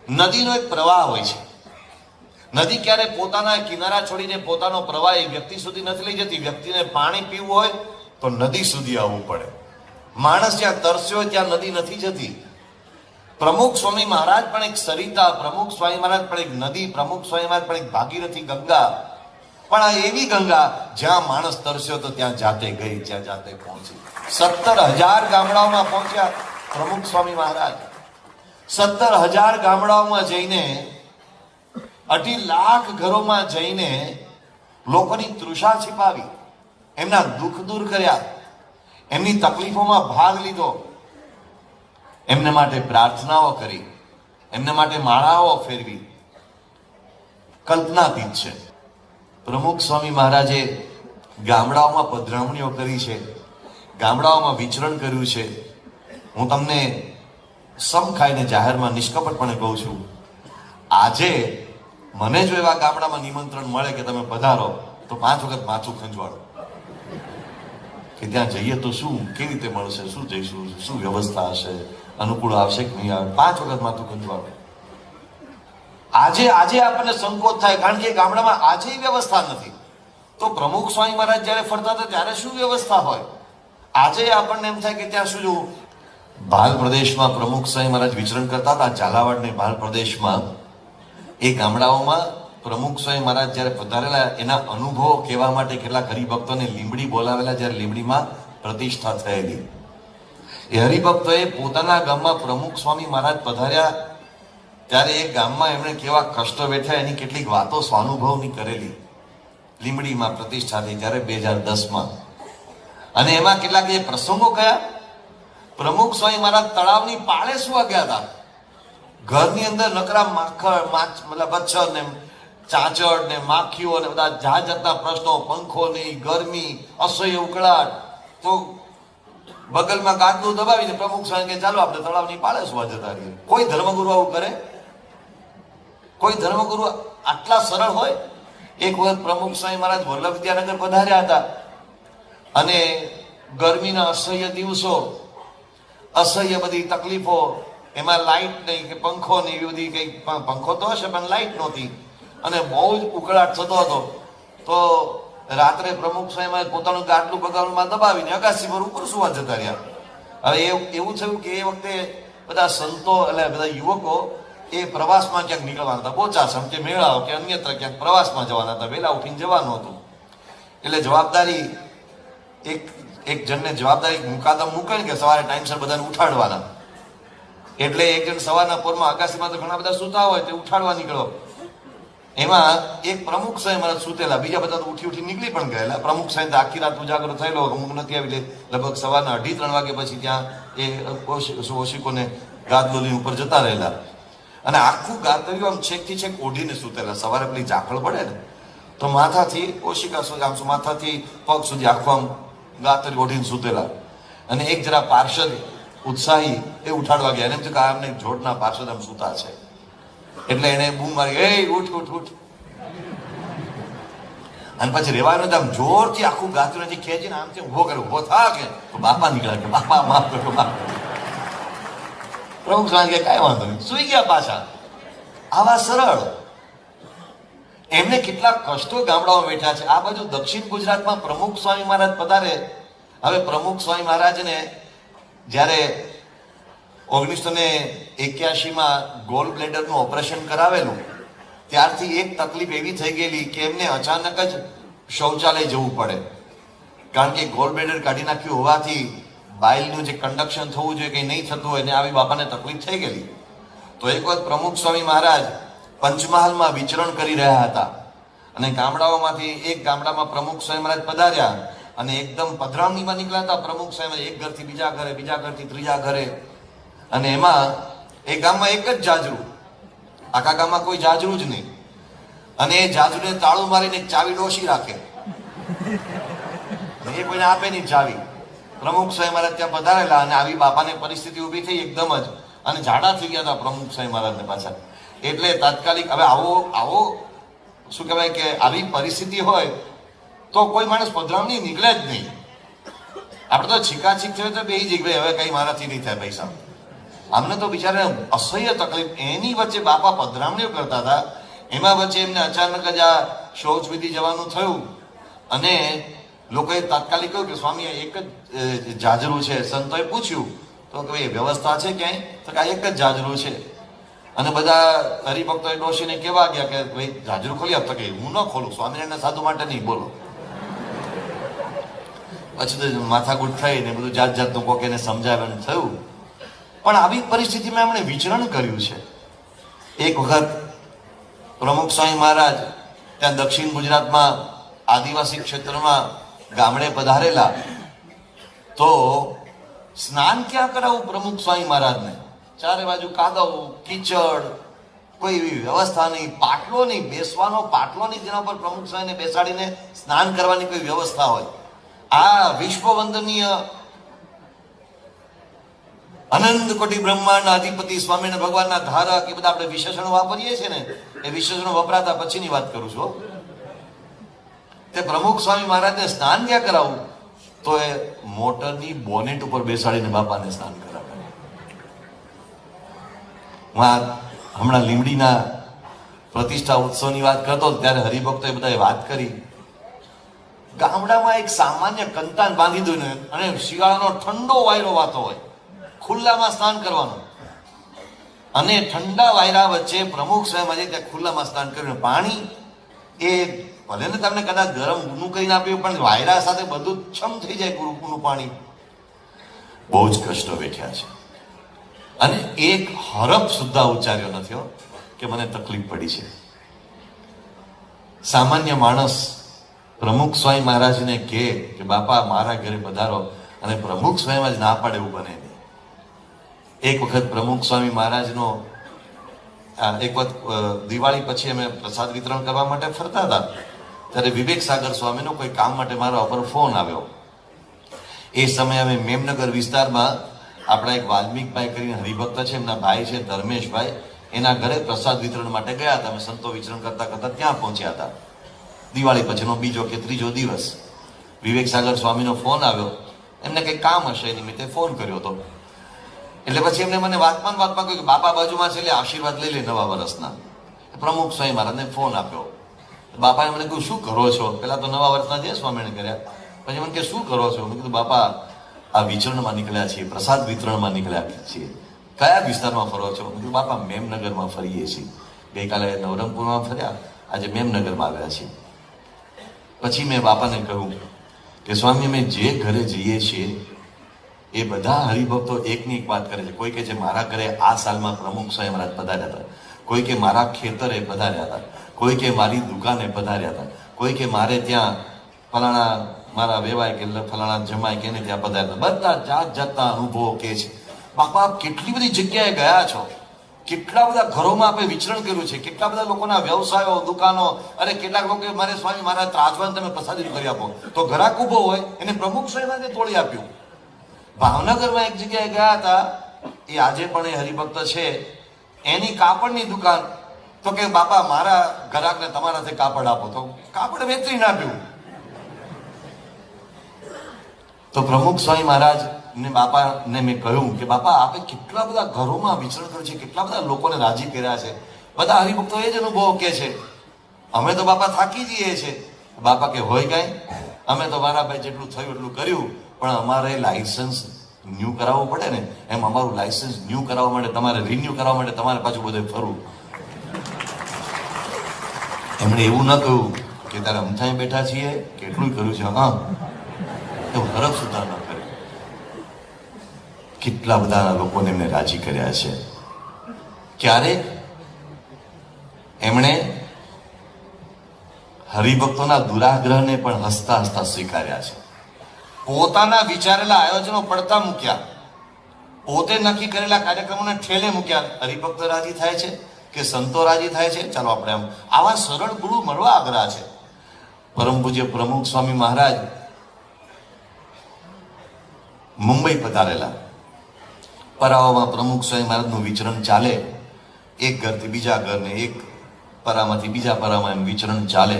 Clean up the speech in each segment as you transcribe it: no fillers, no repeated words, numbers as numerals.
નદીનો એક પ્રવાહ હોય છે. નદી ક્યારે પોતાના કિનારા છોડીને પોતાનો પ્રવાહ એ વ્યક્તિ સુધી નથી લઈ જતી. વ્યક્તિને પાણી પીવું હોય તો નદી સુધી આવવું પડે. માણસ જ્યાં તરસ્યો હોય ત્યાં નદી નથી જતી. પ્રમુખ સ્વામી મહારાજ પણ એક સરિતા, પ્રમુખ સ્વામી મહારાજ પણ એક નદી, પ્રમુખ સ્વામી મહારાજ પણ એક ભાગીરથી ગંગા. પણ આ એવી ગંગા જ્યાં માણસ તરસ્યો તો ત્યાં જાતે ગઈ, જ્યાં જાતે પહોંચી. 17,000 ગામડાઓમાં પહોંચ્યા પ્રમુખ સ્વામી મહારાજ. 17,000 ગામડાઓમાં જઈને, 2.5 લાખ ઘરોમાં જઈને લોકોની તૃષા छिपाવી, એમના દુઃખ દૂર કર્યા, એમની તકલીફોમાં ભાગ લીધો, એમને માટે પ્રાર્થનાઓ કરી, એમને માટે માળાઓ ફેરવી. કલ્પનાતીત છે. પ્રમુખ સ્વામી મહારાજે ગામડાઓમાં પધરામણીઓ કરી છે, ગામડાઓમાં વિચરણ કર્યું છે. હું તમને સમ ખાઈને જાહેરમાં નિષ્કપટપણે કહું છું, આજે મને જો એવા ગામડામાં નિમંત્રણ મળે કે તમે પધારો તો 5 વખત માથું ખંજવાળો કે ત્યાં જઈએ તો શું, કેવી રીતે મળશે, શું જઈશું, શું વ્યવસ્થા હશે, અનુકૂળ આવશે કે નહીં આવે. 5 વખત માથું ખંજવાળો. આજે આપણને સંકોચ થાય, કારણ કે ગામડામાં આજે વ્યવસ્થા નથી. તો પ્રમુખ સ્વામી મહારાજ જયારે ફરતા હતા ત્યારે શું વ્યવસ્થા હોય? આજે આપણને એમ થાય કે ત્યાં શું જોવું. ભાલ પ્રદેશમાં પ્રમુખ સ્વામી મહારાજ વિચરણ કરતા હતા, ઝાલાવાડ ને ભાલ પ્રદેશમાં. એ ગામડાઓમાં પ્રમુખ સ્વામી મહારાજ જયારે પધારેલા, એના અનુભવો કહેવા માટે કેટલાક હરિભક્તોને લીંબડી બોલાવેલા. જયારે લીંબડીમાં પ્રતિષ્ઠા થયેલી, એ હરિભક્તોએ પોતાના ગામમાં પ્રમુખ સ્વામી મહારાજ પધાર્યા ત્યારે એ ગામમાં એમણે કેવા કષ્ટ વેઠ્યા એની કેટલીક વાતો સ્વાનુભવની કરેલી. લીંબડીમાં પ્રતિષ્ઠા થઈ ત્યારે 2010માં. અને એમાં કેટલાક એ પ્રસંગો કયા. પ્રમુખ સ્વામી મહારાજ તળાવની પાળે સુવા ગયા હતા. ઘરની અંદર નકરા મચ્છર ને ચાંચડ ને માખીઓ ને બધા જાત જાતના પ્રશ્નો, પંખોની ગરમી, અસહ્ય ઉકળાટ. તો બગલમાં ગાદલું દબાવીને પ્રમુખ સ્વામી કે ચાલો આપણે તળાવની પાળે સુવા જતા રહીએ. કોઈ ધર્મગુરુ આવું કરે? કોઈ ધર્મગુરુ આટલા સરળ હોય? એક વખત પ્રમુખ સ્વામી મહારાજ વલ્લભ વિદ્યાનગર પધાર્યા હતા અને ગરમીના અસહ્ય દિવસો, અસહ્ય બધી તકલીફો, એમાં લાઇટ નહીં કે પંખો નહીં, એવી બધી કઈ, પંખો તો હશે પણ લાઇટ નહોતી અને બહુ જ ઉકળાટ થતો હતો. તો રાત્રે પ્રમુખ સ્વામી પોતાનું ગાટલું બગાડમાં દબાવીને અગાસી પર ઉપર સુવા જતા રહ્યા. હવે એવું થયું કે એ વખતે બધા સંતો એટલે બધા યુવકો એ પ્રવાસમાં ક્યાંક નીકળવાના હતા, બોચાસણ કે મેળાઓ કે અન્યત્ર ક્યાંક પ્રવાસમાં જવાના હતા. વહેલા ઉઠીને જવાનું હતું. એટલે જવાબદારી એક જણને જવાબદારી મુકાદમ મૂકે કે સવારે ટાઈમસર બધાને ઉઠાડવાના. એટલે એક જણ સવારના પોરમાં અગાસીમાં તો ઘણા બધા સૂતા હોય તે ઉઠાડવા નીકળો. એમાં એક પ્રમુખ સ્વામી મહારાજ સૂતેલા, બીજા બધા તો ઉઠી નીકળી પણ ગયેલા. પ્રમુખ સ્વામી આખી રાત ઉજાગરો થયેલો, અમુક નથી આવી. લગભગ સવારના 2:30-3 વાગે પછી ત્યાં એ ઓશિકોને ગાદલોની ઉપર જતા રહેલા. અને આખું ગાદલું આમ છેકથી છેક ઓઢીને સૂતેલા. સવારે પેલી ઝાકળ પડે ને તો માથાથી ઓશિકા સુધી, આમ માથાથી પગ સુધી આખું આમ ગાતરી ઓઢીને સૂતેલા. અને એક જરા પાર્ષદ ઉત્સાહી એ ઉઠાડવા ગયા. એમ કે આમને જોડના પાર્ષદ આમ સૂતા છે. એટલે એને બૂમ મારી, એ ઉઠ ઉઠ ઉઠ. અને પછી રેવાનું આમ જોરથી આખું ગાતરું ખેંચીને આમથી ઉભો કરે, ઉભો થા કે બાપા નીકળ્યા કે બાપા માફ કરો બાપ. પ્રમુખ સ્વામી કે કાંઈ વાંધો નહીં, સુઈ ગયા પાછા. આવા સરળ. એમને કેટલા કષ્ટો ગામડાઓ બેઠા છે. આ બાજુ દક્ષિણ ગુજરાતમાં પ્રમુખ સ્વામી મહારાજ પધારે. હવે પ્રમુખ સ્વામી મહારાજને જ્યારે 1981માં ગોલ બ્લેડરનું ઓપરેશન કરાવેલું ત્યારથી એક તકલીફ એવી થઈ ગયેલી કે એમને અચાનક જ શૌચાલય જવું પડે. કારણ કે ગોલ બ્લેડર કાઢી નાખ્યું હોવાથી બાઇલનું જે કન્ડક્શન થવું જોઈએ કે નહીં થતું હોય, એને આવી બાપાને તકલીફ થઈ ગયેલી. તો એક વખત પ્રમુખ સ્વામી મહારાજ પંચમહાલમાં વિચરણ કરી રહ્યા હતા અને ગામડાઓમાંથી એક ગામડામાં પ્રમુખ સ્વામી મહારાજ પધાર્યા અને એકદમ પધરામણીમાં નીકળ્યા હતા. પ્રમુખ સ્વામી એક ઘરથી બીજા ઘરે, બીજા ઘરથી ત્રીજા ઘરે. અને એમાં એ ગામમાં એક જ જાજરૂ, આખા ગામમાં કોઈ જાજરૂ જ નહીં. અને એ જાજરૂને તાળું મારીને એક ચાવી ડોશી રાખે, એ કોઈને આપે નહીં ચાવી. પ્રમુખ સ્વામી મહારાજ ત્યાં પધારેલા અને આવી બાપાને પરિસ્થિતિ ઊભી થઈ એકદમ જ, અને ઝાડા થઈ ગયા હતા પ્રમુખ સ્વામી મહારાજને પાછા. એટલે તાત્કાલિક હવે આવો શું કહેવાય કે આવી પરિસ્થિતિ હોય તો કોઈ માણસ પધરામણી નીકળે જ નહીં. આપણે તો છીકાછીક થયો તો બેસી જઈએ, ભાઈ હવે કઈ મારાથી નહીં થાય પૈસા. આમને તો બિચારાને અસહ્ય તકલીફ, એની વચ્ચે બાપા પધરામણીઓ કરતા હતા. એમાં વચ્ચે એમને અચાનક જ આ શૌચ વિધિ જવાનું થયું અને લોકોએ તાત્કાલિક કહ્યું કે સ્વામી એક જ જાજરું છે. સંતોએ પૂછ્યું તો કે ભાઈ વ્યવસ્થા છે ક્યાંય? તો કે આ એક જ જાજરું છે. અને બધા હરિભક્તોએ ડોશીને કહેવા ગયા કે ભાઈ જાજરું ખોલી આપ. તો કે હું ન ખોલું, સ્વામિનારાયણ સાધુ માટે નહીં, બોલો. પછી તો માથાકૂટ થઈ ને બધું જાત જાતનું કોક એને સમજાવવાનું થયું. પણ આવી પરિસ્થિતિમાં એમણે વિચરણ કર્યું છે. એક વખત પ્રમુખ સ્વામી મહારાજ ત્યાં દક્ષિણ ગુજરાતમાં આદિવાસી ક્ષેત્રમાં ગામડે પધારેલા. તો સ્નાન ક્યાં કરાવું પ્રમુખ સ્વામી મહારાજને? ચારે બાજુ કાદવ, કીચડ, કોઈ એવી વ્યવસ્થા નહીં, પાટલો નહીં, બેસવાનો પાટલો નહીં જેના પર પ્રમુખ સ્વામીને બેસાડીને સ્નાન કરવાની કોઈ વ્યવસ્થા હોય. આ વિશ્વ વંદનીય અનંત કોટી બ્રહ્માંડ અધિપતિ સ્વામિનારાયણ ભગવાનના ધારક, એ બધા આપણે વિશેષણો વાપરીએ છીએ ને, એ વિશેષણો વપરાતા પછીની વાત કરું છું. તે પ્રમુખ સ્વામી મહારાજને સ્નાન ક્યાં કરાવું? તો એ મોટરની બોનેટ ઉપર બેસાડીને બાપાને સ્નાન કરાવે. હું હમણાં લીમડીના પ્રતિષ્ઠા ઉત્સવની વાત કરતો ત્યારે હરિભક્તોએ બધાએ વાત કરી. ગામડામાં એક સામાન્ય કંતાન બાંધી દઉં અને શિયાળાનો ઠંડો વાયરો વાતો હોય, ખુલ્લામાં સ્નાન કરવાનું. અને ઠંડા વાયરા વચ્ચે પ્રમુખ સ્વયં ત્યાં ખુલ્લામાં સ્નાન કર્યું. પાણી એ ભલે ને તમને કદાચ ગરમ ઊનું કરીને આપ્યું, પણ વાયરા સાથે બધું છમ થઈ જાય ઊનું પાણી. બહુ જ કષ્ટો વેઠ્યા છે. અને એક હરફ સુદ્ધા ઉચ્ચાર્યો નથી કે મને તકલીફ પડી છે. સામાન્ય માણસ પ્રમુખ સ્વામી મહારાજને કહે કે બાપા મારા ઘરે પધારો, અને પ્રમુખ સ્વામી જ ના પાડે એવું બને નહીં. એક વખત પ્રમુખ સ્વામી મહારાજનો એક વખત દિવાળી પછી અમે પ્રસાદ વિતરણ કરવા માટે ફરતા હતા, ત્યારે વિવેક સાગર સ્વામીનો કોઈ કામ માટે મારા ઉપર ફોન આવ્યો. એ સમયે અમે મેમનગર વિસ્તારમાં આપણા એક વાલ્મીકભાઈ કરીને હરિભક્ત છે, એમના ભાઈ છે ધર્મેશભાઈ, એના ઘરે પ્રસાદ વિતરણ માટે ગયા હતા. અમે સંતો વિચરણ કરતા કરતા ત્યાં પહોંચ્યા હતા. દિવાળી પછીનો બીજો કે ત્રીજો દિવસ વિવેક સાગર સ્વામીનો ફોન આવ્યો. એમને કંઈક કામ હશે એ નિમિત્તે ફોન કર્યો હતો. એટલે પછી એમને મને વાતમાં કહ્યું કે બાપા બાજુમાં છે, એટલે આશીર્વાદ લઈ લે નવા વર્ષના. પ્રમુખ સ્વામી મહારાજને ફોન આપ્યો. બાપાએ મને કહ્યું શું કરો છો? પેલા તો નવા વર્ષના જે સ્વામીને કર્યા, પછી મને કે શું કરો છો? મેં કીધું બાપા આ વિચરણમાં નીકળ્યા છીએ, પ્રસાદ વિતરણમાં નીકળ્યા છીએ. કયા વિસ્તારમાં ફરો છો? મેં કીધું બાપા મેમનગરમાં ફરીએ છીએ. ગઈકાલે નવરંગપુરમાં ફર્યા, આજે મેમનગરમાં આવ્યા છીએ. પછી મેં બાપાને કહ્યું કે સ્વામી અમે જે ઘરે જઈએ છીએ એ બધા હરિભક્તો એકની એક વાત કરે છે. કોઈ કે છે મારા ઘરે આ સાલમાં પ્રમુખ સ્વામી મહારાજ પધાર્યા હતા, કોઈ કે મારા ખેતરે પધાર્યા હતા, કોઈ કે મારી દુકાને પધાર્યા હતા, કોઈ કે મારે ત્યાં ફલાણા મારા વેવાય કે ફલાણા જમાય કે એને ત્યાં પધાર્યા હતા. બધા જાત જાતના અનુભવો કે છે. બાપા આપ કેટલી બધી જગ્યાએ ગયા છો, કેટલા બધા ઘરોમાં આપણે વિચરણ કર્યું છે, કેટલા બધા લોકોના વ્યવસાયો, દુકાનો. અરે કેટલાક લોકો મારે સ્વામી મારા ત્રાજવાન તમે પ્રસાદી કરી આપો, તો ઘરાક ઉભો હોય એને પ્રમુખ સ્વામી તોડી આપ્યું. ભાવનગરમાં એક જગ્યાએ ગયા હતા, એ આજે પણ એ હરિભક્ત છે, એની કાપડની દુકાન. તો કે બાપા મારા ગ્રાહકને તમારાથી કાપડ આપો, તો કાપડ વેચી ના આપ્યું. તો પ્રમુખ સ્વામી મહારાજ ને બાપાને મેં કહ્યું કે બાપા આપે કેટલા બધા ઘરોમાં વિચરણ કર્યું છે, કેટલા બધા લોકોને રાજી કર્યા છે. બધા હરિભક્તો એ જ અનુભવ કે છે. અમે તો બાપા થાકી જઈએ છીએ. બાપા કે હોય કાંઈ, અમે તો મારા ભાઈ જેટલું થયું એટલું કર્યું, પણ અમારે લાયસન્સ ન્યૂ કરાવવું પડે ને, એમ અમારું લાયસન્સ ન્યૂ કરાવવા માટે તમારે રિન્યુ કરાવવા માટે તમારે પાછું બધું ફરવું. એમણે એવું ન કહ્યું કે તારે અમથાઈ બેઠા છીએ કેટલું કર્યું છે, હા એવું હરફ સુધા ન કરે. કેટલા બધા લોકોને એમને રાજી કર્યા છે. ક્યારેક એમણે હરિભક્તોના દુરાગ્રહને પણ હસતા હસતા સ્વીકાર્યા છે. પોતાના વિચારેલા આયોજનો પડતા મૂક્યા, પોતે નક્કી કરેલા કાર્યક્રમોને ઠેલે મૂક્યા. હરિભક્તો રાજી થાય છે કે સંતો રાજી થાય છે, ચાલો આપણે આમ આવા સરળ ગુરુ મળવા આગ્રહ છે. પરમ પૂજ્ય પ્રમુખ સ્વામી મહારાજ મુંબઈ પધારેલા. પરાઓમાં પ્રમુખ સ્વામી મહારાજનું વિચરણ ચાલે, એક ઘરથી બીજા ઘરને, એક પરામાંથી બીજા પરામાં એમ વિચરણ ચાલે.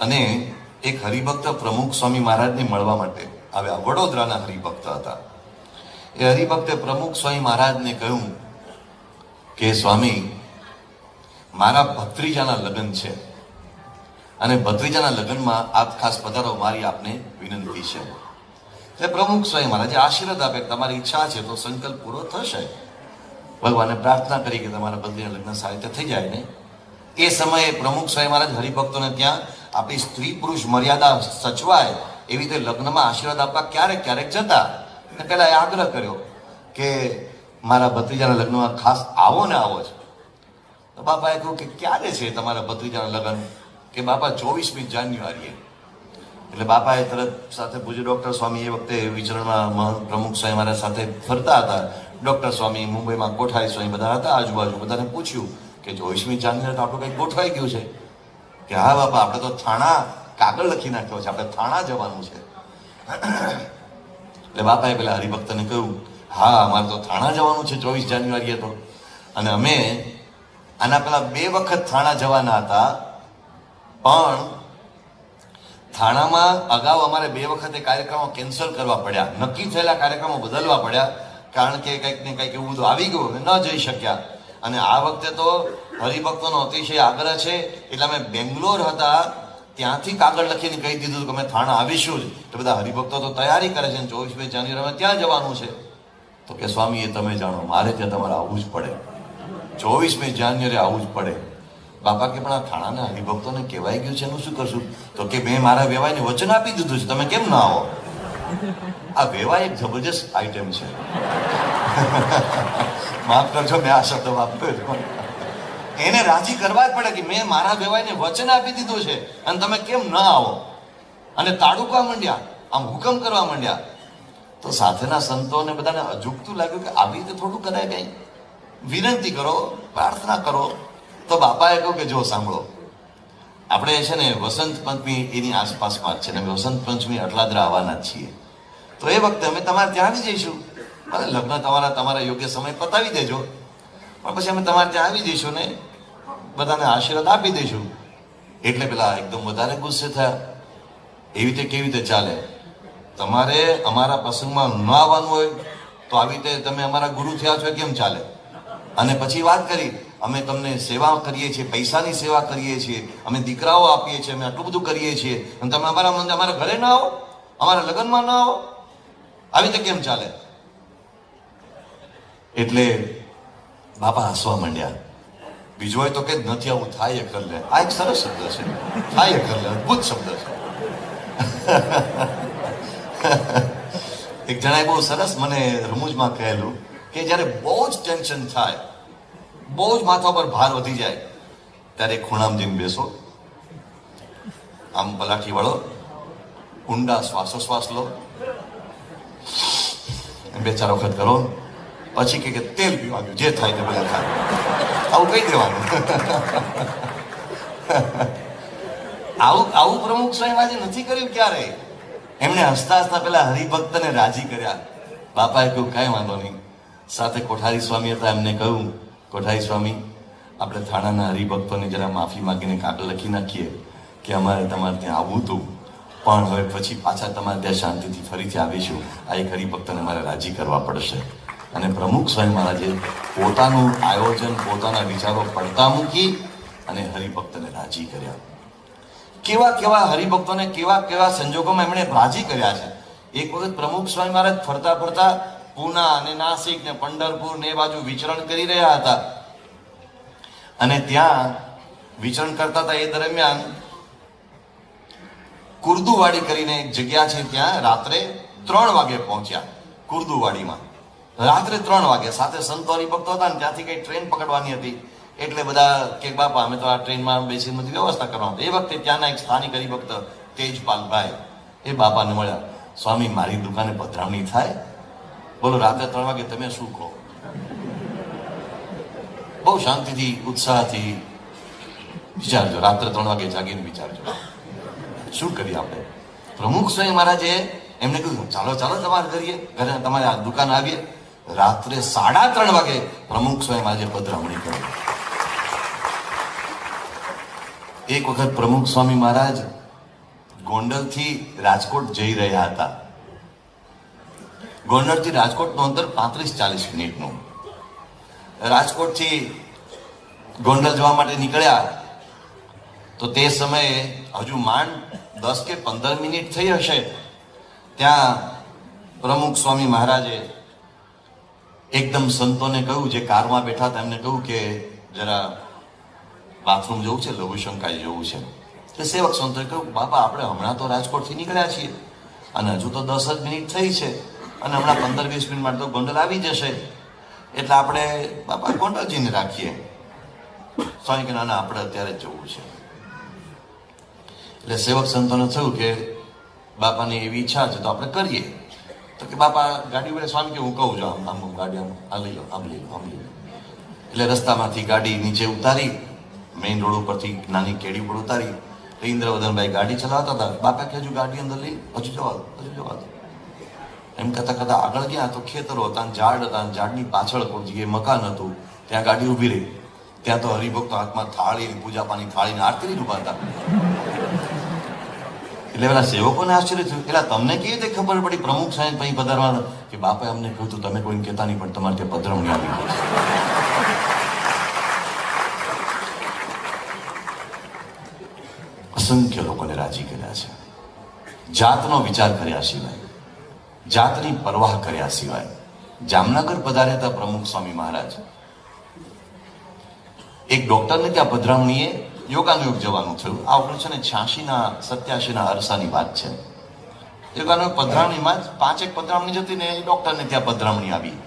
અને એક હરિભક્ત પ્રમુખ સ્વામી મહારાજને મળવા માટે આવ્યા. વડોદરાના હરિભક્ત હતા. એ હરિભક્તે પ્રમુખ સ્વામી મહારાજને કહ્યું કે સ્વામી, મારા ભત્રીજાના લગ્ન છે અને ભત્રીજાના લગ્નમાં આપ ખાસ પધારો, મારી આપને વિનંતી છે. એટલે પ્રમુખ સ્વામી મહારાજે આશીર્વાદ આપે, તમારી ઈચ્છા છે તો સંકલ્પ પૂરો થશે. ભગવાને પ્રાર્થના કરી કે તમારા ભત્રીજાના લગ્ન સારી રીતે થઈ જાય ને. એ સમયે પ્રમુખ સ્વામી મહારાજ હરિભક્તોને ત્યાં આપણી સ્ત્રી પુરુષ મર્યાદા સચવાય એવી રીતે લગ્નમાં આશીર્વાદ આપવા ક્યારેક ક્યારેક જતા. અને પેલા એ આગ્રહ કર્યો કે મારા ભત્રીજાના લગ્નમાં ખાસ આવો ને આવો જ. તો બાપાએ કહ્યું કે ક્યારે છે તમારા ભત્રીજાના લગ્ન? કે બાપા 24મી જાન્યુઆરીએ. એટલે બાપાએ તરત સાથે પૂજ્ય ડોક્ટર સ્વામી એ વખતે વિચરણમાં પ્રમુખ સ્વામી મારા સાથે ફરતા હતા. ડોક્ટર સ્વામી મુંબઈમાં કોઠારી સ્વામી બધા હતા, આજુબાજુ બધાને પૂછ્યું કે 24મી જાન્યુઆરી તો આપણું કંઈક ગોઠવાઈ ગયું છે. કે હા બાપા, આપણે તો થાણા કાગળ લખી નાખ્યો છે, આપણે થાણા જવાનું છે. એટલે બાપાએ પેલા હરિભક્તને કહ્યું, હા અમારે તો થાણા જવાનું છે 24 જાન્યુઆરીએ તો. અને અમે આના પેલા 2 વખત થાણા જવાના હતા, પણ થાણામાં અગાઉ અમારે 2 વખતે કાર્યક્રમો કેન્સલ કરવા પડ્યા, નક્કી થયેલા કાર્યક્રમો બદલવા પડ્યા, કારણ કે કંઈક ને કંઈક એવું બધું આવી ગયું, ન જઈ શક્યા. અને આ વખતે તો હરિભક્તોનો અતિશય આગ્રહ છે એટલે અમે બેંગ્લોર હતા, ત્યાંથી કાગળ લખીને કહી દીધું કે અમે થાણા આવીશું જ. એટલે બધા હરિભક્તો તો તૈયારી કરે છે, 24મી જાન્યુઆરી અમે ત્યાં જવાનું છે. તો કે સ્વામી, એ તમે જાણો, મારે ત્યાં તમારે આવવું જ પડે, 24મી જાન્યુઆરી આવવું જ પડે. બાપા કે પણ આ થાણાના હરિભક્તોને કહેવાય ગયું છે, એનું શું કરશું? તો કે મેં મારા વેવાઈને વચન આપી દીધું છે, તમે કેમ ના આવો? આ વેવાય એક જબરજસ્ત આઈટમ છે. માફ કરજો, મેં આ શબ્દ વાપર્યો. એને રાજી કરવા જ પડે કે મેં મારા વેવાઈને વચન આપી દીધું છે અને તમે કેમ ન આવો? અને તાડુકવા માંડ્યા, આમ હુકમ કરવા માંડ્યા. તો સાથેના સંતોને બધાને અજુગતું લાગ્યું કે આવી રીતે થોડું કરાય, કઈ વિનંતી કરો, પ્રાર્થના કરો. તો બાપાએ કહ્યું કે જો સાંભળો, આપણે છે ને વસંત પંચમી એની આસપાસમાં જ છે ને, વસંત પંચમી અટલાદરા આવવાના જ છીએ. તો એ વખતે અમે તમારે ત્યાં આવી જઈશું. ભલે લગ્ન તમારા યોગ્ય સમય પતાવી દેજો, પણ પછી અમે તમારે ત્યાં આવી જઈશું ને બધાને આશીર્વાદ આપી દઈશું. એટલે પેલા એકદમ વધારે ગુસ્સે થયા. એવી રીતે કેવી રીતે ચાલે? તમારે અમારા પ્રસંગમાં ન આવવાનું હોય તો આવી રીતે તમે અમારા ગુરુ થયા છો કેમ ચાલે? અને પછી વાત કરી, અમે તમને સેવા કરીએ છીએ, પૈસાની સેવા કરીએ છીએ, અમે દીકરાઓ આપીએ છીએ, અમે આટલું બધું કરીએ છીએ, અને તમે અમારા ઘરે ના આવો, અમારા લગ્નમાં ના આવો, આવી રીતે કેમ ચાલે? એટલે બાપા હસવા માંડ્યા. બીજું હોય તો કે નથી આવું, થાય કર લે. આ એક સરસ શબ્દ છે, થાય કર લે, અદભુત શબ્દ છે. એક જણાએ બહુ સરસ મને રમૂજમાં કહેલું કે જ્યારે બહુ જ ટેન્શન થાય, બહુ જ માથા પર ભાર વધી જાય, ત્યારે ખૂણામાં જઈને બેસો, આમ પલાઠી વળો, ઊંડા શ્વાસોશ્વાસ લો, 2-4 વખત કરો, પછી કે તેલ પીવાનું, જે થાય તે બધા થાય, આવું કહી દેવાનું. આવું પ્રમુખ સ્વામી આજે નથી કર્યું ક્યારે. એમણે હસતા હસતા પેલા હરિભક્તને રાજી કર્યા. બાપાએ કહ્યું કાંઈ વાંધો નહીં. સાથે કોઠારી સ્વામી હતા, એમને કહ્યું કોઠારી સ્વામી, આપણે થાણાના હરિભક્તોને જરા માફી માંગીને કાગળ લખી નાખીએ કે અમારે તમારે ત્યાં આવવું હતું, પણ હવે પછી પાછા તમારે ત્યાં શાંતિથી ફરીથી આવીશું. આ એક હરિભક્તને મારે રાજી કરવા પડશે. અને પ્રમુખ સ્વામી મહારાજે પોતાનું આયોજન, પોતાના વિચારો પડતા મૂકી અને હરિભક્તને રાજી કર્યા. કેવા કેવા હરિભક્તોને કેવા કેવા સંજોગોમાં એમણે રાજી કર્યા છે. એક વખત પ્રમુખ સ્વામી મહારાજ ફરતા ફરતા પૂના અને નાસિક ને પંઢરપુર ને એ બાજુ વિચરણ કરી રહ્યા હતા. અને ત્યાં વિચરણ કરતા હતા એ દરમિયાન કુર્દુવાડી કરીને એક જગ્યા છે, ત્યાં રાત્રે 3 વાગે પહોંચ્યા. કુર્દુવાડીમાં રાત્રે 3 વાગે. સાથે સંતો હરિભક્તો હતા ને ત્યાંથી કઈ ટ્રેન પકડવાની હતી, એટલે બધા કે બાપા અમે તો આ ટ્રેનમાં બેસીને બધી વ્યવસ્થા કરવાની. એ વખતે ત્યાંના એક સ્થાનિક હરિભક્ત તેજપાલભાઈ એ બાપાને મળ્યા. સ્વામી, મારી દુકાને પધરામણી થાય, બોલો રાત્રે 3 વાગે તમે શું કહો? બહુ શાંતિથી ઉત્સાહથી વિચારજો, રાત્રે 3 વાગે જાગીને વિચારજો શું કરીએ આપણે. પ્રમુખ સ્વામી મહારાજે એમને કહ્યું ચાલો ચાલો તમારે ઘરે તમારે આ દુકાન આવીએ. રાત્રે 3:30 વાગે પ્રમુખ સ્વામી મહારાજે પધરામણી કરી. એક વખત પ્રમુખ સ્વામી મહારાજ ગોંડલથી રાજકોટ જઈ રહ્યા હતા. ગોંડલથી રાજકોટનું અંતર 35-40 મિનિટનું. રાજકોટથી ગોંડલ જવા માટે નીકળ્યા તો તે સમયે હજુ માંડ 10 કે 15 મિનિટ થઈ હશે. ત્યાં પ્રમુખ સ્વામી મહારાજે એકદમ સંતોને કહ્યું, જે કારમાં બેઠા હતા એમને કહ્યું કે જરા બાથરૂમ જવું છે, લઘુશંકાએ જવું છે. એટલે સેવક સંતોએ કહ્યું, બાપા આપણે હમણાં તો રાજકોટથી નીકળ્યા છીએ અને હજુ તો 10 જ મિનિટ થઈ છે અને હમણાં 15-20 મિનિટમાં તો ગોંડલ આવી જશે, એટલે આપણે બાપા ગોંડલજીને રાખીએ. સ્વામી કે ના ના, આપણે અત્યારે જ જવું છે. એટલે સેવક સંતોને થયું કે બાપાની એવી ઈચ્છા છે તો આપણે કરીએ. તો કે બાપા ગાડી વડે, સ્વામી કે હું કહું છું આમ આમ ગાડી આમ આ લઈ લો, આમ લઈ લો, આમ લઈ લો. એટલે રસ્તામાંથી ગાડી નીચે ઉતારી, મેઇન રોડ ઉપરથી નાની કેડી ઉપર ઉતારી. ઇન્દ્રવદનભાઈ ગાડી ચલાવતા હતા. બાપા કે હજુ ગાડી અંદર લઈ, હજુ જવા દો, હજુ જવા દો. એમ કહેતા કહેતા આગળ ગયા તો ખેતરો હતા, ઝાડ હતા, ઝાડની પાછળ કોઈ જગ્યાએ મકાન હતું, ત્યાં ગાડી ઊભી રહી. ત્યાં તો હરિભક્તો હાથમાં થાળી, પૂજા પાની થાળીને આરતી ઉભા હતા. એટલે પેલા સેવકોને આશ્ચર્ય થયું, એટલે તમને કેવી રીતે ખબર પડી પ્રમુખ સાહેબ અહીં પધારવા? કે બાપાએ અમને કહ્યું હતું, તમે કોઈને કહેતા નહીં, પણ તમારે ત્યાં પધરામણી આવી ગઈ છે. અસંખ્ય લોકોને રાજી કર્યા છે, જાતનો વિચાર કર્યા સિવાય, જાતની પરવાહ કર્યા સિવાય. જામનગર પધાર્યા હતા પ્રમુખ સ્વામી મહારાજ. એક ડોક્ટરને ત્યાં પધરામણીએ યોગાનુયોગ જવાનું થયું. આ 1986-87 અરસાની વાત છે. યોગાનુયોગ પધરામણીમાં જ 5 પધરામણી જતી ને એ ડોક્ટરને ત્યાં પધરામણી આવી.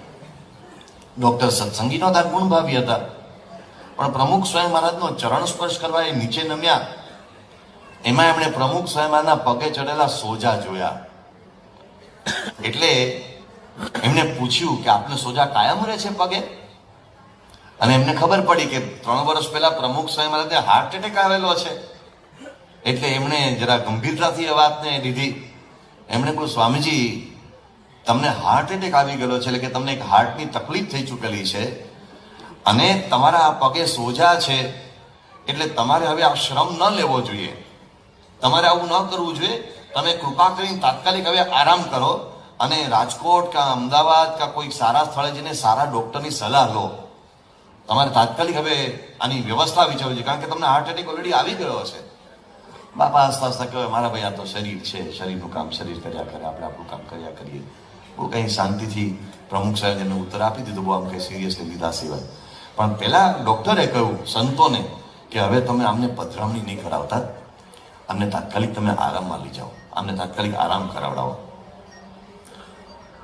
ડોક્ટર સત્સંગી નહોતા, ગુણભાવી હતા, પણ પ્રમુખ સ્વામી મહારાજનો ચરણ સ્પર્શ કરવા એ નીચે નમ્યા. એમાં એમણે પ્રમુખ સ્વામી મહારાજના પગે ચડેલા સોજા જોયા. એટલે એમને પૂછ્યું કે આપને સોજા કાયમ રહે છે પગે? અને એમને ખબર પડી કે 3 વર્ષ પહેલા પ્રમુખ સ્વામી મહારાજને હાર્ટ એટેક આવેલો છે. એટલે એમણે જરા ગંભીરતાથી એ વાતને લીધી. એમણે કહ્યું, સ્વામીજી તમને હાર્ટ એટેક આવી ગયેલો છે, એટલે કે તમને એક હાર્ટની તકલીફ થઈ ચૂકેલી છે અને તમારા આ પગે સોજા છે, એટલે તમારે હવે આ શ્રમ ન લેવો જોઈએ, તમારે આવું ન કરવું જોઈએ. તમે કૃપા કરીને તાત્કાલિક હવે આરામ કરો અને રાજકોટ કે અમદાવાદ કે કોઈ સારા સ્થળે જઈને સારા ડોક્ટરની સલાહ લો. તમારે તાત્કાલિક હવે આની વ્યવસ્થા વિચારવી છે, કારણ કે તમને હાર્ટ એટેક ઓલરેડી આવી ગયો છે. બાપા હસતા હસતા કહેવાય, મારા ભાઈ આ તો શરીર છે, શરીરનું કામ શરીર કર્યા કરે, આપણે આપણું કામ કર્યા કરીએ. બહુ કંઈ શાંતિથી પ્રમુખ સાહેબ એને ઉત્તર આપી દીધો, બહુ આમ કંઈ સિરિયસલી લીધા સિવાય. પણ પહેલા ડોક્ટરે કહ્યું સંતોને કે હવે તમે આમને પધરામણી નહીં કરાવતા, આમને તાત્કાલિક તમે આરામમાં લઈ જાઓ, આમને તાત્કાલિક આરામ કરાવડાવો.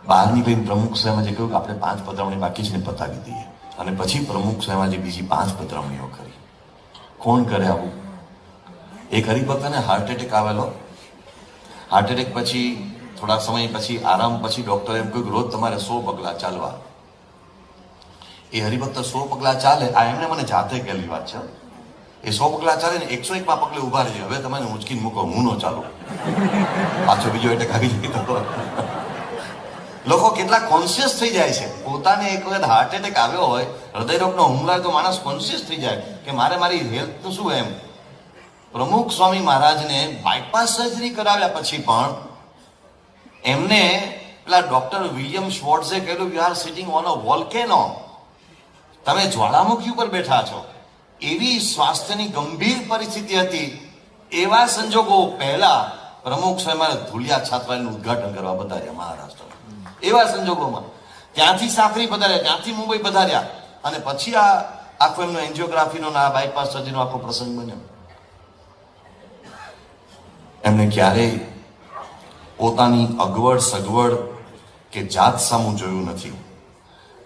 બહાર નીકળીને પ્રમુખ સાહેબે કહ્યું કે આપણે 5 પધરામણી બાકી છે ને પતાવી દઈએ. અને પછી પ્રમુખ સાહેબે બીજી 5 પધરામણીઓ કરી. કોણ કરે આવું? એક હરિભક્તને હાર્ટ એટેક આવેલો. હાર્ટ એટેક પછી થોડા સમય પછી આરામ પછી ડોક્ટરે એમ કહ્યું રોજ તમારે 100 પગલા ચાલવા. એ હરિભક્ત 100 પગલા ચાલે, આ એમણે મને જાતે કહેલી વાત છે. એ 100 પગલા ચાલે ને 101માં પગલે ઉભા રહી જાય, હવે તમે ઉંચકીને મૂકો, હું ન ચાલું, પાછો બીજો એટેક આવી જાય. લોકો કેટલા કોન્શિયસ થઈ જાય છે. પોતાને એક વખત હાર્ટ એટેક આવ્યો હોય, હૃદયરોગનો હુમલો હોય તો માણસ કોન્શિયસ થઈ જાય કે મારે મારી હેલ્થનું શું એમ. પ્રમુખ સ્વામી મહારાજને બાયપાસ સર્જરી કરાવ્યા પછી પણ એમને પેલા ડોક્ટર વિલિયમ શ્વોર્ટ્ઝે કહ્યું, you are sitting on a volcano, તમે જ્વાળામુખી ઉપર બેઠા છો. એવી સ્વાસ્થ્યની ગંભીર પરિસ્થિતિ હતી. એવા સંજોગો પહેલા પ્રમુખ સ્વામી મહારાજ ધુલિયા છાત્રાલયનું ઉદઘાટન કરવા પધાર્યા મહારાષ્ટ્ર. એવા સંજોગોમાં ત્યાંથી સાંકરી પધાર્યા, ત્યાંથી મુંબઈ પધાર્યા અને પછી આ આખો એમનો એન્જિયોગ્રાફીનો આ બાયપાસ સર્જરીનો આખો પ્રસંગ બન્યો. એમને ક્યારેય પોતાની અગવડ સગવડ કે જાત સામું જોયું નથી.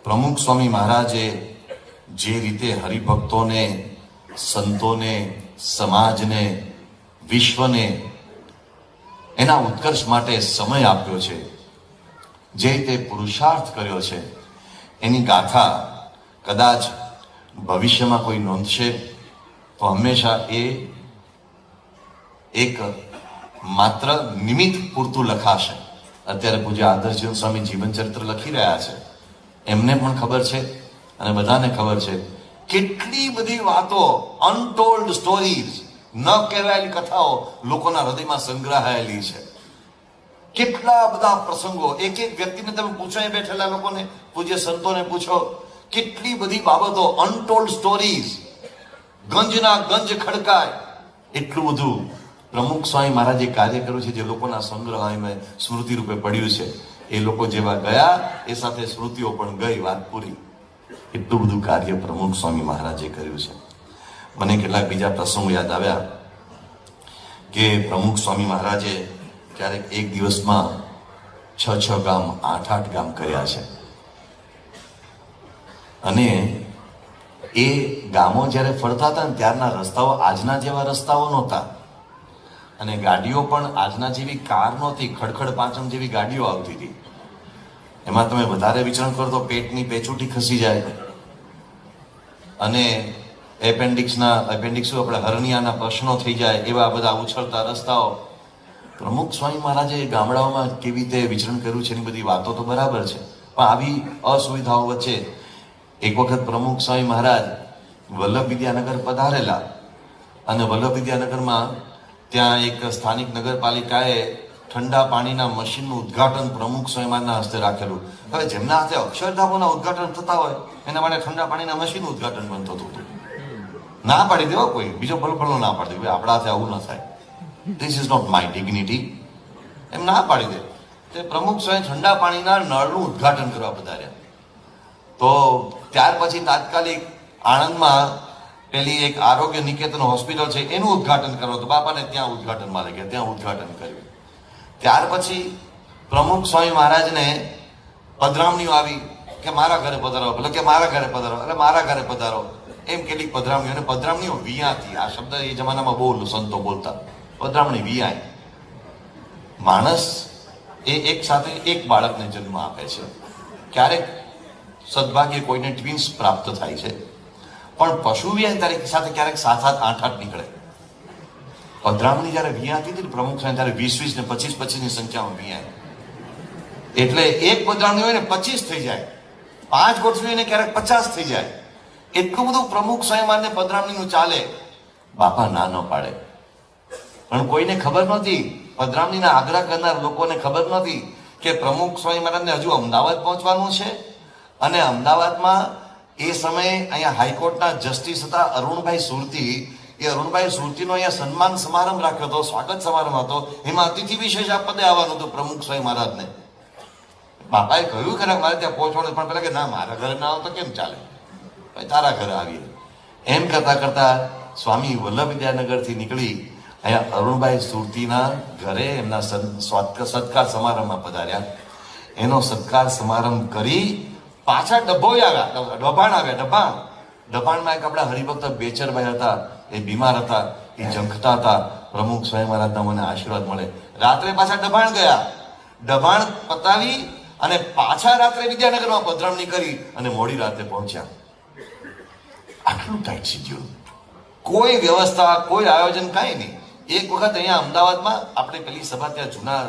પ્રમુખ સ્વામી મહારાજે જે રીતે હરિભક્તોને, સંતોને, સમાજને, વિશ્વને એના ઉત્કર્ષ માટે સમય આપ્યો છે, જે રીતે પુરુષાર્થ કર્યો છે, એની ગાથા કદાચ ભવિષ્યમાં કોઈ નોંધશે તો હંમેશા એ એક માત્ર નિમિત્ત પૂરતું લખાશે. અત્યારે પૂજ્ય આદર્શજીવન સ્વામી જીવન ચરિત્ર લખી રહ્યા છે. એમને પણ ખબર છે અને બધાને ખબર છે કેટલી બધી વાતો, અનટોલ્ડ સ્ટોરીઝ, ન કહેવાયેલી કથાઓ લોકોના હૃદયમાં સંગ્રહાયેલી છે. કેટલા બધા પ્રસંગો, એક એક વ્યક્તિને તમે પૂછો, એ બેઠેલા લોકોને, પૂજ્ય સંતોને પૂછો, કેટલી બધી બાબતો, અનટોલ્ડ સ્ટોરીઝ, ગંજના ગંજ ખડકાય. એટલું બધું પ્રમુખ સ્વામી મહારાજે કાર્ય કર્યું છે, જે લોકોના સંગ્રહાલયમાં સ્મૃતિ રૂપે પડ્યું છે. એ લોકો જેવા ગયા, એ સાથે સ્મૃતિઓ પણ ગઈ, વાત પૂરી. એટલું બધું કાર્ય પ્રમુખ સ્વામી મહારાજે કર્યું છે. મને કેટલાક બીજા પ્રસંગો યાદ આવ્યા કે પ્રમુખ સ્વામી મહારાજે ક્યારેક એક દિવસમાં 6 ગામ, 8 ગામ કર્યા છે. અને એ ગામો જ્યારે ફરતા હતા ને, ત્યારના રસ્તાઓ આજના જેવા રસ્તાઓ નહોતા, અને ગાડીઓ પણ આજના જેવી કાર નહોતી, ખડખડ પાંચમ જેવી ગાડીઓ આવતી હતી. એમાં તમે વધારે વિચરણ કરો તો પેટની પેચુટી ખસી જાય, અને એપેન્ડિક્સ આપણે હરનિયાના પ્રશ્નો થઈ જાય, એવા બધા ઉછળતા રસ્તાઓ. પ્રમુખ સ્વામી મહારાજે ગામડાઓમાં કેવી રીતે વિચરણ કર્યું છે એની બધી વાતો તો બરાબર છે, પણ આવી અસુવિધાઓ વચ્ચે એક વખત પ્રમુખ સ્વામી મહારાજ વલ્લભ વિદ્યાનગર પધારેલા, અને વલ્લભ વિદ્યાનગરમાં ત્યાં એક સ્થાનિક નગરપાલિકાએ ઠંડા પાણીના મશીનનું ઉદ્ઘાટન પ્રમુખ સ્વામી મહારાજના હસ્તે રાખેલું. હવે જેમના હાથે અક્ષરધામોના ઉદ્ઘાટન થતા હોય, એના માટે ઠંડા પાણીના મશીનનું ઉદ્ઘાટન પણ થતું હતું. ના પાડી દેવો, કોઈ બીજો ભલભલો ના પાડી દે, આપણા હાથે આવું ના થાય, this is not my dignity, એમ ના પાડી દે. તે પ્રમુખ સ્વામી ઠંડા પાણીના નળનું ઉદ્ઘાટન કરવા પધાર્યા. તો ત્યાર પછી તાત્કાલિક આણંદમાં પેલી એક આરોગ્ય નિકેતન હોસ્પિટલ છે, એનું ઉદ્ઘાટન કરવું હતું. બાપાને ત્યાં ઉદ્ઘાટનમાં લઈ ગયા, ત્યાં ઉદ્ઘાટન કર્યું. ત્યાર પછી પ્રમુખ સ્વામી મહારાજને પધરામણીઓ આવી કે મારા ઘરે પધારો, એટલે કે મારા ઘરે પધારો, એટલે મારા ઘરે પધારો, એમ કેટલીક પધરામણીઓ. અને પધરામણીઓ વિયાતી, આ શબ્દ એ જમાનામાં બહુ સંતો બોલતા, પધરામણી વિયાય. માણસ એ એક સાથે એક બાળકને જન્મ આપે છે. ક્યારેક સદભાગ્ય કોઈને ટ્વિન્સ પ્રાપ્ત થાય છે, પણ પશુ વિયાય તારીખ સાથે ક્યારેક 7-7, 8-8 નીકળે. પધરામણી જયારે વિયાતી હતી પ્રમુખ સાહેબ, ત્યારે 20-20 ને 25-25 ની સંખ્યામાં વિયાય. એટલે એક પધરામણી હોય ને 25 થઈ જાય, 5 ગોઠવી ને ક્યારેક 50 થઈ જાય. એટલું બધું પ્રમુખ સ્વયંમાનને પધરામણીનું ચાલે. બાપા ના ન પાડે, પણ કોઈને ખબર નહોતી, પધરામણીના આગ્રહ કરનાર લોકોને ખબર નહોતી કે પ્રમુખ સ્વામી મહારાજને હજુ અમદાવાદ પહોંચવાનું છે. અને અમદાવાદમાં એ સમયે અહીંયા હાઈકોર્ટના જસ્ટિસ હતા અરુણભાઈ સુરતી. એ અરુણભાઈ સુરતીનો અહીંયા સન્માન સમારંભ રાખ્યો હતો, સ્વાગત સમારંભ હતો, એમાં અતિથિ વિશેષ આ પદે આવવાનું હતું પ્રમુખ સ્વામી મહારાજને. બાપાએ કહ્યું ખરા મારે ત્યાં પહોંચવાનું, પણ પેલા કે ના, મારા ઘરે ના આવો તો કેમ ચાલે, તારા ઘરે આવીએ. એમ કરતા કરતા સ્વામી વલ્લભ વિદ્યાનગરથી નીકળી અહીંયા અરુણભાઈ સુરતીના ઘરે એમના સત્કાર સમારંભમાં પધાર્યા. એનો સત્કાર સમારંભ કરી પાછા ડભોઈ આવ્યા, ડભાણમાં એક આપણા હરિભક્ત બેચરભાઈ હતા, એ બીમાર હતા, એ ઝંખતા હતા. પ્રમુખ સ્વામી મહારાજના મને આશીર્વાદ મળે. રાત્રે પાછા ડભાણ ગયા, ડભાણ પતાવી અને પાછા રાત્રે વિદ્યાનગરમાં પધરામણી કરી અને મોડી રાતે પહોંચ્યા. આટલું ટાઈટ શેડ્યુલ, કોઈ વ્યવસ્થા, કોઈ આયોજન, કાંઈ નહીં. એક વખત અહીંયા અમદાવાદમાં આપણે પેલી સભા ત્યાં જૂના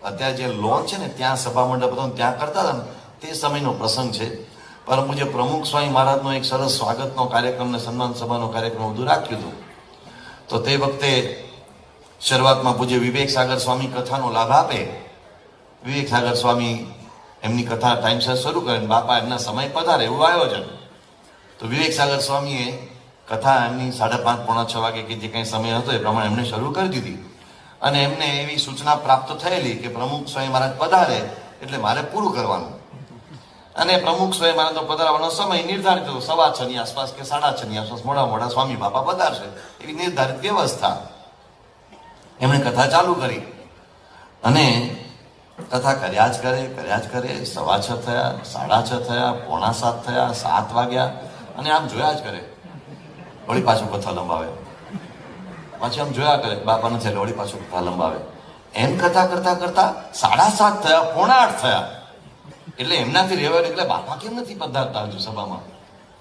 અત્યારે જે લોન છે ને ત્યાં સભા મંડપ હતો, ત્યાં કરતા હતા ને, તે સમયનો પ્રસંગ છે. પરમ પૂજ્ય પ્રમુખ સ્વામી મહારાજનો એક સરસ સ્વાગતનો કાર્યક્રમ ને સન્માન સભાનો કાર્યક્રમ બધું રાખ્યું હતું. તો તે વખતે શરૂઆતમાં પૂજ્ય વિવેક સાગર સ્વામી કથાનો લાભ આપે. વિવેક સાગર સ્વામી એમની કથા ટાઈમસર શરૂ કરે, બાપા એમના સમય પધારે, એવું આયોજન. તો વિવેક સાગર સ્વામીએ કથા એમની 5:30, પોણા 6 વાગે કે જે કંઈ સમય હતો એ પ્રમાણે એમણે શરૂ કરી દીધી. અને એમને એવી સૂચના પ્રાપ્ત થયેલી કે પ્રમુખ સ્વામી મહારાજ પધારે એટલે મારે પૂરું કરવાનું. અને પ્રમુખ સ્વામી મહારાજનો પધારવાનો સમય નિર્ધારિત હતો, 6:15 ની આસપાસ કે 6:30 ની આસપાસ મોડા સ્વામી બાપા પધારશે, એવી નિર્ધારિત વ્યવસ્થા. એમણે કથા ચાલુ કરી અને કથા કર્યા જ કરે. 6:15 થયા, 6:30 થયા, પોણા 7 થયા, 7 વાગ્યા, અને આમ જોયા જ કરે. વળી પાછું કથા લંબાવે, પાછી આમ જોયા કરે, બાપા નથી એટલે વળી પાછું કથા લંબાવે. એમ કરતા 7:30 થયા, પોણા 8 થયા. એટલે એમનાથી રહેવાય, એટલે બાપા કેમ નથી પધારતા હજુ સભામાં?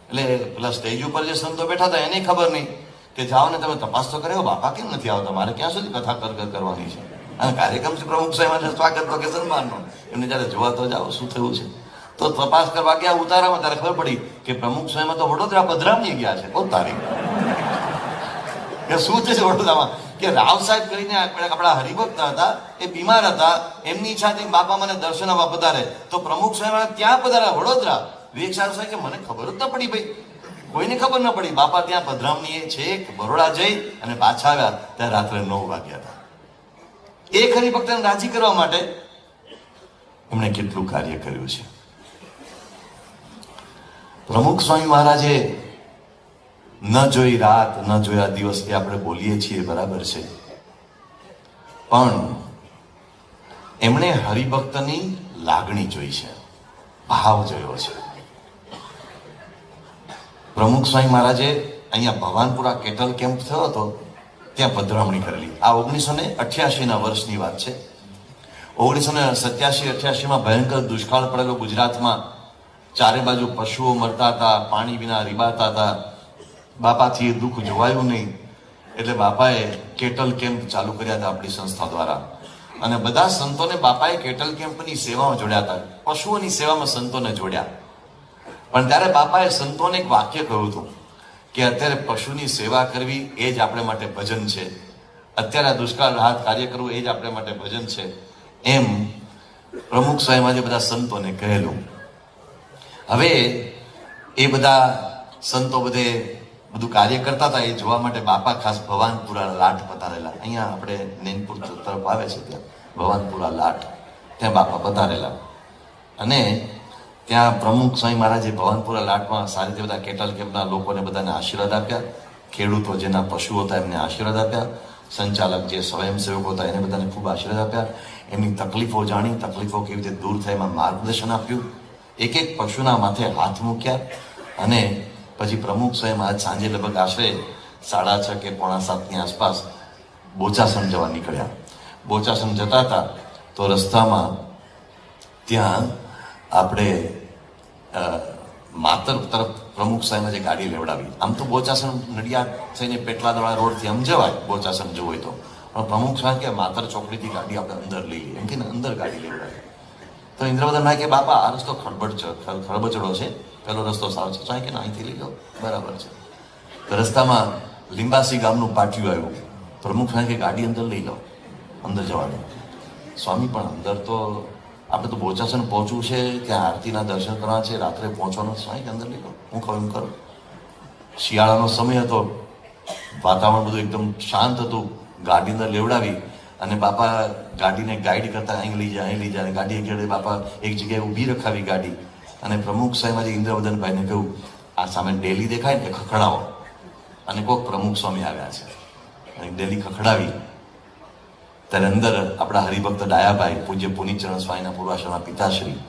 એટલે પેલા સ્ટેજ ઉપર જે સંતો બેઠા હતા એને ખબર નહીં કે જાઓ ને તમે તપાસ તો કર્યો, બાપા કેમ નથી આવતા, મારે ક્યાં સુધી કથા કરવાની છે. અને કાર્યક્રમ છે પ્રમુખ સાહેબ સ્વાગત તો કે સન્માનનો, એમને જયારે જોવા તો જાઓ શું થયું છે. તો તપાસ કરવા ગયા ઉતારામાં, ત્યારે ખબર પડી કે પ્રમુખ સાહેબ તો વડોદરા પધરામણી ગયા છે. પોતારી કે શું છે વડોદરામાં? કે રાવ સાહેબ કરીને આપણા હરિભક્ત હતા, એ બીમાર હતા, એમની ઈચ્છાથી બાપા મને દર્શન આપવા પધારે, તો પ્રમુખ સાહેબ ત્યાં પધાર્યા વડોદરા. વિવેક સાહેબ કે મને ખબર જ ન પડી ભાઈ, કોઈને ખબર ન પડી. બાપા ત્યાં પધરામણી છે કે બરોડા જઈ અને પાછા આવ્યા ત્યારે રાત્રે 9 વાગ્યા હતા. એક હરિભક્તને રાજી કરવા માટે એમણે કેટલું કાર્ય કર્યું છે. પ્રમુખ સ્વામી મહારાજે ન જોઈ રાત, ન જોયા દિવસ, એ આપણે બોલીએ છીએ બરાબર છે, પણ એમણે હરિભક્તની લાગણી જોઈ છે, ભાવ જોયો છે. પ્રમુખ સ્વામી મહારાજે અહીંયા ભવાનપુરા કેટલ કેમ્પ થયો હતો, ત્યાં પધરામણી કરેલી. આ 1988ના વર્ષની વાત છે. 1987-88માં ભયંકર દુષ્કાળ પડેલો ગુજરાતમાં. ચારે બાજુ પશુઓ મરતા હતા, પાણી વિના રીબાતા હતા. બાપાથી એ દુઃખ જોવાયું નહીં, એટલે બાપાએ કેટલ કેમ્પ ચાલુ કર્યા હતા આપણી સંસ્થા દ્વારા. અને બધા સંતોને બાપાએ કેટલ કેમ્પની સેવામાં જોડ્યા હતા, પશુઓની સેવામાં સંતોને જોડ્યા. પણ ત્યારે બાપાએ સંતોને એક વાક્ય કહ્યું હતું કે અત્યારે પશુની સેવા કરવી એ જ આપણે માટે ભજન છે, અત્યારે દુષ્કાળ રાહત કાર્ય કરવું એ જ આપણે માટે ભજન છે. એમ પ્રમુખ સ્વામીએ બધા સંતોને કહેલું. હવે એ બધા સંતો બધું કાર્ય કરતા હતા, એ જોવા માટે બાપા ખાસ ભવાનપુરા લાટ પધારેલા. અહીંયા આપણે નૈનપુર તરફ આવે છે ત્યાં ભવાનપુરા લાટ, ત્યાં બાપા પધારેલા. અને ત્યાં પ્રમુખ સ્વામી મહારાજે ભવાનપુરા લાટમાં સારી રીતે બધા કેટલ કેમ્પના લોકોને બધાને આશીર્વાદ આપ્યા. ખેડૂતો જેના પશુઓ હતા એમને આશીર્વાદ આપ્યા. સંચાલક જે સ્વયંસેવકો હતા એને બધાને ખૂબ આશીર્વાદ આપ્યા. એમની તકલીફો જાણી, તકલીફો કેવી રીતે દૂર થાય એમાં માર્ગદર્શન આપ્યું. એક એક પશુના માથે હાથ મૂક્યા. અને પછી પ્રમુખ સ્વામી મહારાજ સાંજે લગભગ આશરે 6:30 કે 6:45ની આસપાસ બોચાસણ જવા નીકળ્યા. બોચાસણ જતા હતા તો રસ્તામાં ત્યાં આપણે માતર તરફ પ્રમુખ સાહેબે જે ગાડી લેવડાવી. આમ તો બોચાસણ નડિયાદ થઈને પેટલાદવાળા રોડથી આમ જવાય બોચાસણ જવું હોય તો, પણ પ્રમુખ સાહેબ કે માતર ચોકડીથી ગાડી આપણે અંદર લઈ લઈએ, એમ કે અંદર ગાડી લેવડાવી. તો ઇન્દ્રવર્ધન ભાઈ કે બાપા આ રસ્તો ખરબચડો છે, પેલો રસ્તો સારો છે, સાહેબ કે અહીંથી લઈ લો, બરાબર છે. તો રસ્તામાં લીંબાસી ગામનું પાટિયું આવ્યું. પ્રમુખ સાહેબ કે ગાડી અંદર લઈ લો, અંદર જવાનું. સ્વામી પણ અંદર તો આપણે તો બોચાસણ પહોંચવું છે, ત્યાં આરતીના દર્શન કરવા છે, રાત્રે પહોંચવાનું. સ્વામી કે અંદર લઈ લો, હું કહું એમ કરું. શિયાળાનો સમય હતો, વાતાવરણ બધું એકદમ શાંત હતું. ગાડી અંદર લેવડાવી અને બાપા ગાડીને ગાઈડ કરતા અહીં લઈ જાય, અહીં લઈ જાય. ગાડી એક બાપા એક જગ્યાએ ઊભી રખાવી ગાડી. અને પ્રમુખ સાહેબે ઇન્દ્રવર્ધનભાઈને કહ્યું, આ સામે ડેલી દેખાય ને ખખડાવો. અને કોઈક પ્રમુખ સ્વામી આવ્યા છે, અને ડેલી ખખડાવી. ત્યારે અંદર આપણા હરિભક્ત ડાયાભાઈ પૂજ્ય પુનિતચરણ સ્વામીના પૂર્વાશ્રમના પિતાશ્રી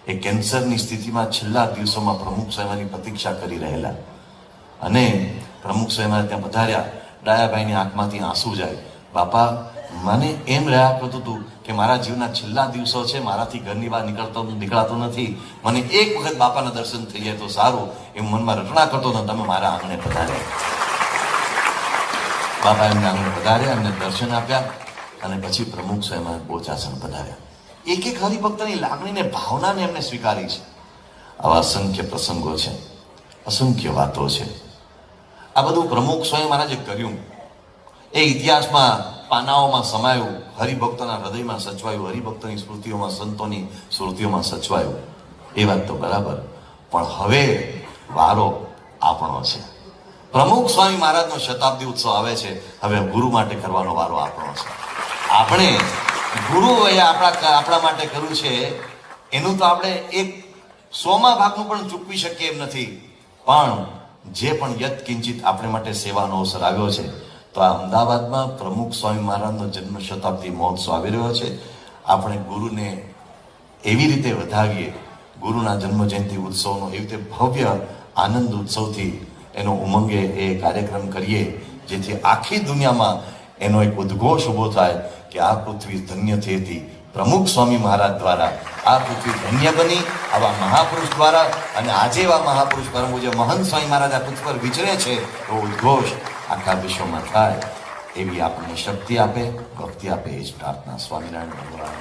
એ કેન્સરની સ્થિતિમાં છેલ્લા દિવસોમાં પ્રમુખ સ્વામીની પ્રતીક્ષા કરી રહેલા. અને પ્રમુખ સ્વામી ત્યાં પધાર્યા. ડાયાભાઈની આંખમાંથી આંસુ જાય. બાપા મને એમ રહ્યા કરતું હતું કે મારા જીવના છેલ્લા દિવસો છે, મારાથી ઘરની બહાર નીકળાતું નથી, મને એક વખત બાપાના દર્શન થઈ જાય તો સારું, એમ મનમાં રટણા કરતો હતો. તમે મારા આંગણે પધાર્યા. બાપા એમને આંગણે પધાર્યા, એમને દર્શન આપ્યા. અને પછી પ્રમુખ સ્વામી બોચાસણ પધાર્યા. એક એક હરિભક્તની લાગણીને, ભાવનાને એમને સ્વીકારી છે. આવા અસંખ્ય પ્રસંગો છે, અસંખ્ય વાતો છે. આ બધું પ્રમુખ સ્વામી મહારાજે કર્યું. એ ઇતિહાસમાં પાનાઓમાં સમાયું, હરિભક્તોના હૃદયમાં સચવાયું, હરિભક્તોની સ્મૃતિઓમાં, સંતોની સ્મૃતિઓમાં સચવાયું. એ વાત તો બરાબર, પણ હવે વારો આપણો છે. પ્રમુખ સ્વામી મહારાજનો શતાબ્દી ઉત્સવ આવે છે. હવે ગુરુ માટે કરવાનો વારો આપણો છે. આપણે ગુરુ એ આપણા માટે કર્યું છે, એનું તો આપણે 100મા ભાગનું પણ ચૂકવી શકીએ એમ નથી. પણ જે પણ યત કિંચિત આપણે માટે સેવાનો અવસર આવ્યો છે, તો આ અમદાવાદમાં પ્રમુખ સ્વામી મહારાજનો જન્મ શતાબ્દી મહોત્સવ આવી રહ્યો છે. આપણે ગુરુને એવી રીતે વધાવીએ, ગુરુના જન્મ જયંતિ ઉત્સવનો એવી રીતે ભવ્ય આનંદ ઉત્સવથી એનો ઉમંગે એ કાર્યક્રમ કરીએ, જેથી આખી દુનિયામાં એનો એક ઉદ્ઘોષ ઊભો થાય કે આ પૃથ્વી ધન્ય થઈ હતી પ્રમુખ સ્વામી મહારાજ દ્વારા. આ પૃથ્વી ધન્ય બની આવા મહાપુરુષ દ્વારા. અને આજે એવા મહાપુરુષ પરમ પૂજ્ય મહંત સ્વામી મહારાજ આ પૃથ્વી પર વિચરે છે, તો ઉદ્ઘોષ આખા વિશ્વમાં થાય એવી આપણને શક્તિ આપે, ભક્તિ આપે, એ જ પ્રાર્થના. સ્વામિનારાયણ ભગવાન.